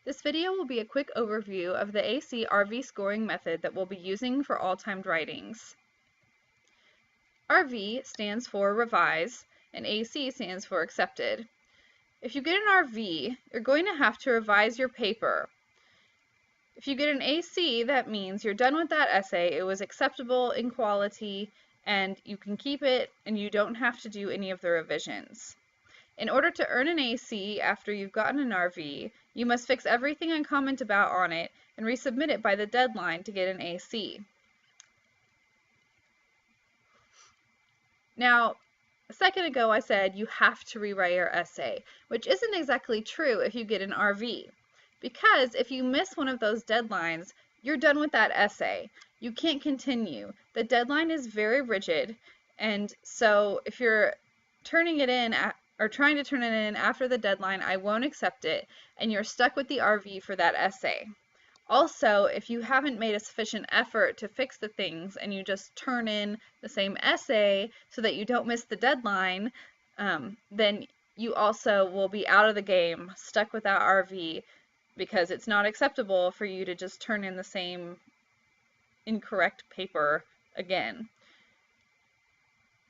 This video will be a quick overview of the AC-RV scoring method that we'll be using for all timed writings. RV stands for revise, and AC stands for accepted. If you get an RV, you're going to have to revise your paper. If you get an AC, that means you're done with that essay, it was acceptable in quality, and you can keep it, and you don't have to do any of the revisions. In order to earn an AC after you've gotten an RV, you must fix everything and comment about on it and resubmit it by the deadline to get an AC. Now, a second ago I said you have to rewrite your essay, which isn't exactly true if you get an RV. Because if you miss one of those deadlines, you're done with that essay. You can't continue. The deadline is very rigid, and so if you're turning it in or trying to turn it in after the deadline, I won't accept it, and you're stuck with the RV for that essay. Also, if you haven't made a sufficient effort to fix the things and you just turn in the same essay so that you don't miss the deadline, then you also will be out of the game, stuck with that RV, because it's not acceptable for you to just turn in the same incorrect paper again.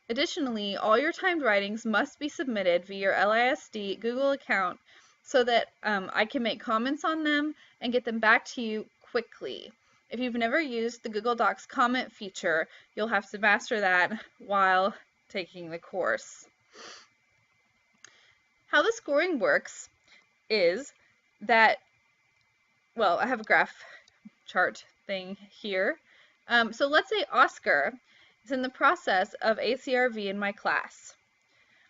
Additionally, all your timed writings must be submitted via your LISD Google account so that I can make comments on them and get them back to you quickly. If you've never used the Google Docs comment feature, you'll have to master that while taking the course. How the scoring works is that, well, I have a graph chart thing here. So let's say Oscar is in the process of AC/RV in my class.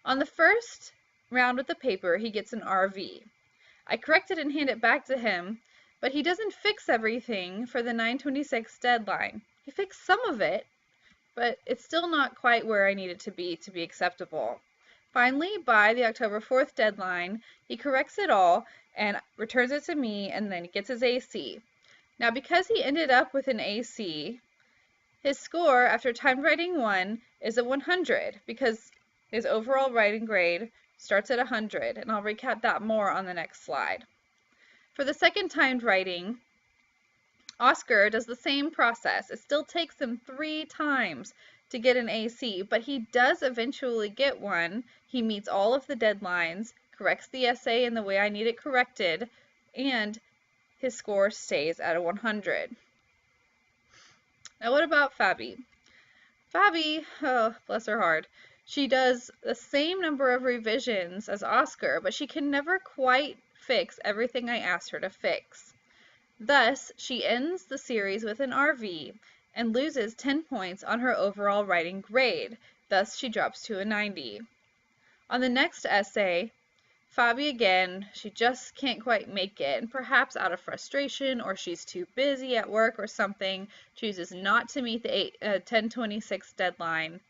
On the first round with the paper, he gets an RV. I correct it and hand it back to him, but he doesn't fix everything for the 9/26 deadline. He fixed some of it, but it's still not quite where I need it to be acceptable. Finally, by the October 4th deadline, he corrects it all and returns it to me, and then gets his AC. Now, because he ended up with an AC, his score after timed writing 1 is a 100 because his overall writing grade starts at 100, and I'll recap that more on the next slide. For the second timed writing, Oscar does the same process. It still takes him 3 times to get an AC, but he does eventually get one. He meets all of the deadlines, corrects the essay in the way I need it corrected, and his score stays at a 100. Now what about Fabi? Fabi, oh, bless her heart, she does the same number of revisions as Oscar, but she can never quite fix everything I asked her to fix. Thus, she ends the series with an RV and loses 10 points on her overall writing grade. Thus, she drops to a 90. On the next essay, Fabi again, she just can't quite make it, and perhaps out of frustration or she's too busy at work or something, chooses not to meet the 10/26 deadline.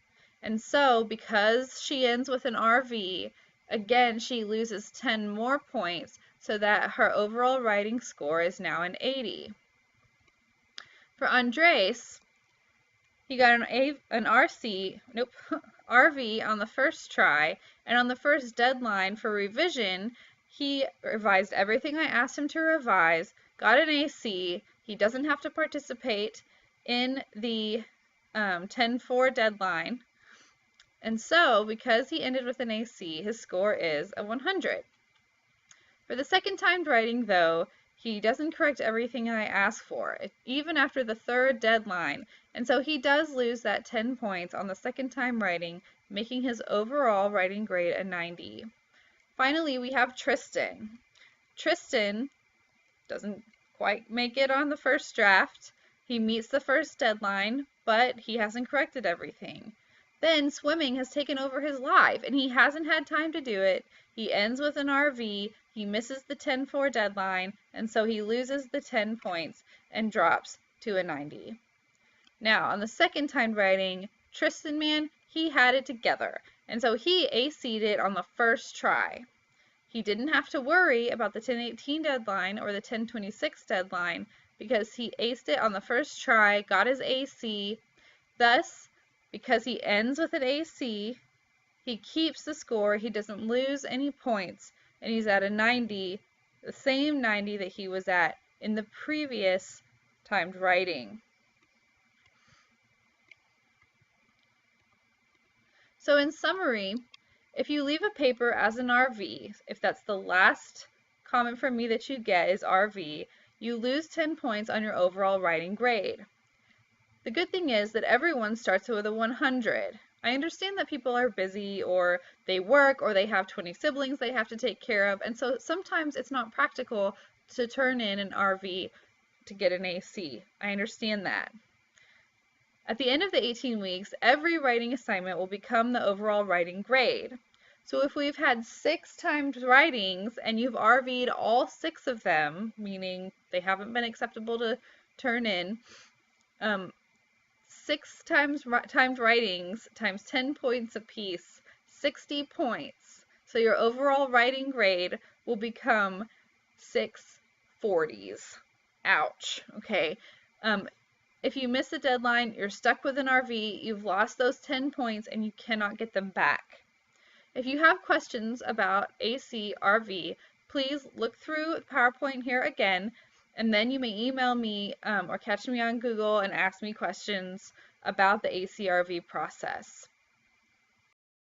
And so, because she ends with an RV, again she loses 10 more points so that her overall writing score is now an 80. For Andres, he got an RV on the first try, and on the first deadline for revision, he revised everything I asked him to revise, got an AC. He doesn't have to participate in the 10/4 deadline. And so, because he ended with an AC, his score is a 100. For the second timed writing, though, he doesn't correct everything I asked for, even after the third deadline, and so he does lose that 10 points on the second time writing, making his overall writing grade a 90. Finally, we have Tristan. Tristan doesn't quite make it on the first draft. He meets the first deadline, but he hasn't corrected everything. Then swimming has taken over his life, and he hasn't had time to do it. He ends with an RV, he misses the 10/4 deadline, and so he loses the 10 points and drops to a 90. Now, on the second time writing, Tristan, man, he had it together, and so he AC'd it on the first try. He didn't have to worry about the 10/18 deadline or the 10/26 deadline because he aced it on the first try, got his AC. Thus, because he ends with an AC, he keeps the score, he doesn't lose any points, and he's at a 90 the same 90 that he was at in the previous timed writing. So in summary, if you leave a paper as an RV, if that's the last comment from me that you get is RV, you lose 10 points on your overall writing grade. The good thing is that everyone starts with a 100. I understand that people are busy, or they work, or they have 20 siblings they have to take care of, and so sometimes it's not practical to turn in an RV to get an AC. I understand that. At the end of the 18 weeks, every writing assignment will become the overall writing grade. So if we've had 6 timed writings and you've RV'd all 6 of them, meaning they haven't been acceptable to turn in, 6 timed writings times 10 points apiece, 60 points. So your overall writing grade will become 640s. Ouch. Okay. If you miss a deadline, you're stuck with an RV, you've lost those 10 points, and you cannot get them back. If you have questions about AC, RV, please look through PowerPoint here again, and then you may email me or catch me on Google and ask me questions about the AC/RV process.